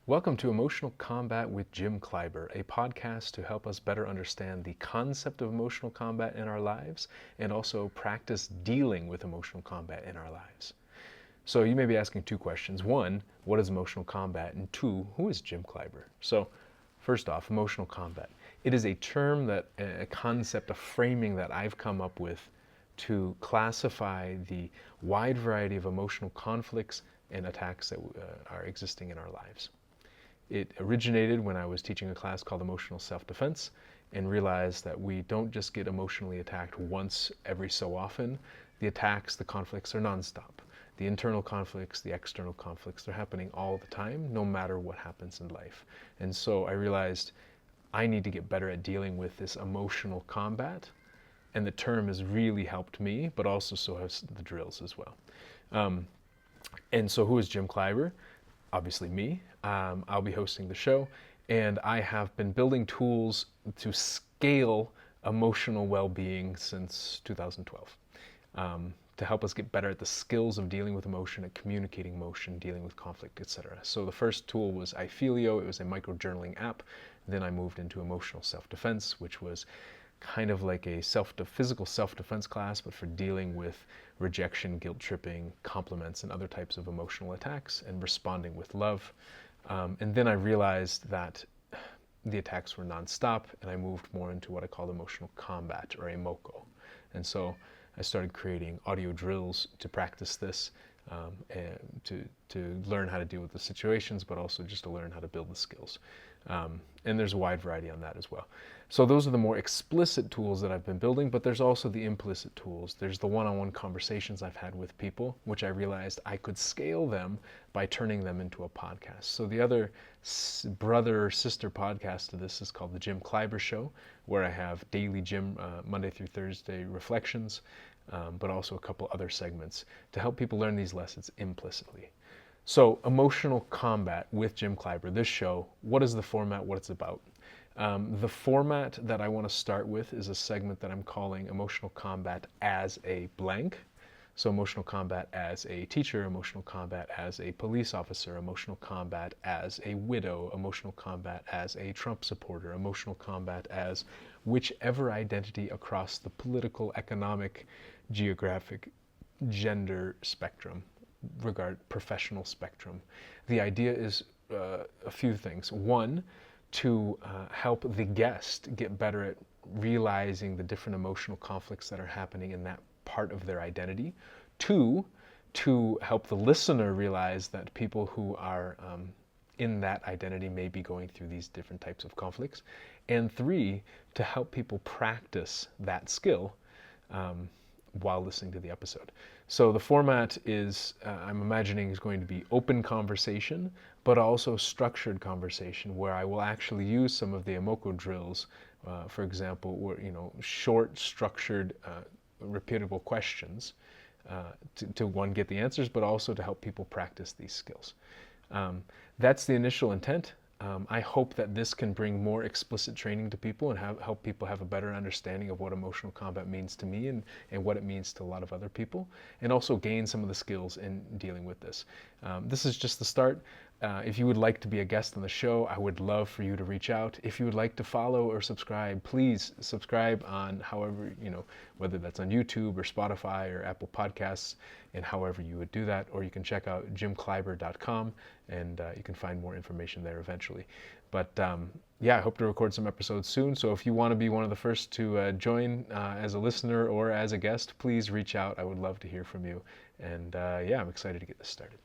Welcome to Emotional Combat with Jim Kleiber, a podcast to help us better understand the concept of emotional combat in our lives and also practice dealing with emotional combat in our lives. So you may be asking two questions. One, what is emotional combat? And two, who is Jim Kleiber? So first off, emotional combat. It is a term, a concept, a framing that I've come up with to classify the wide variety of emotional conflicts and attacks that are existing in our lives. It originated when I was teaching a class called Emotional Self-Defense and realized that we don't just get emotionally attacked once every so often. The attacks, the conflicts are nonstop. The internal conflicts, the external conflicts, they're happening all the time, no matter what happens in life. And so I realized I need to get better at dealing with this emotional combat. And the term has really helped me, but also so has the drills as well. And so who is Jim Kleiber? Obviously me. I'll be hosting the show, and I have been building tools to scale emotional well-being since 2012 to help us get better at the skills of dealing with emotion, at communicating emotion, dealing with conflict, etc. So the first tool was iFeelio. It was a micro-journaling app. Then I moved into Emotional Self-Defense, which was kind of like a physical self-defense class, but for dealing with rejection, guilt tripping, compliments, and other types of emotional attacks, and responding with love. And then I realized that the attacks were nonstop, and I moved more into what I call emotional combat, or EMOCO. And so I started creating audio drills to practice this, and to learn how to deal with the situations, but also just to learn how to build the skills. And there's a wide variety on that as well. So those are the more explicit tools that I've been building, but there's also the implicit tools. There's the one-on-one conversations I've had with people, which I realized I could scale them by turning them into a podcast. So the other brother or sister podcast to this is called The Jim Kleiber Show, where I have daily Jim, Monday through Thursday reflections, but also a couple other segments to help people learn these lessons implicitly. So, Emotional Combat with Jim Kleiber, this show, what is the format, what it's about? The format that I want to start with is a segment that I'm calling Emotional Combat as a blank. So emotional combat as a teacher, emotional combat as a police officer, emotional combat as a widow, emotional combat as a Trump supporter, emotional combat as whichever identity across the political, economic, geographic, gender spectrum, professional spectrum. The idea is a few things. One, to help the guest get better at realizing the different emotional conflicts that are happening in that part of their identity. Two, to help the listener realize that people who are in that identity may be going through these different types of conflicts. And three, to help people practice that skill while listening to the episode. So the format is, I'm imagining, is going to be open conversation, but also structured conversation, where I will actually use some of the EMOCO drills, for example, where, short, structured, repeatable questions to one, get the answers, but also to help people practice these skills. That's the initial intent. I hope that this can bring more explicit training to people and help people have a better understanding of what emotional combat means to me and what it means to a lot of other people, and also gain some of the skills in dealing with this. This is just the start. If you would like to be a guest on the show, I would love for you to reach out. If you would like to follow or subscribe, please subscribe on however, whether that's on YouTube or Spotify or Apple Podcasts, and however you would do that. Or you can check out jimkleiber.com, and you can find more information there eventually. But yeah, I hope to record some episodes soon. So if you want to be one of the first to join as a listener or as a guest, please reach out. I would love to hear from you. And yeah, I'm excited to get this started.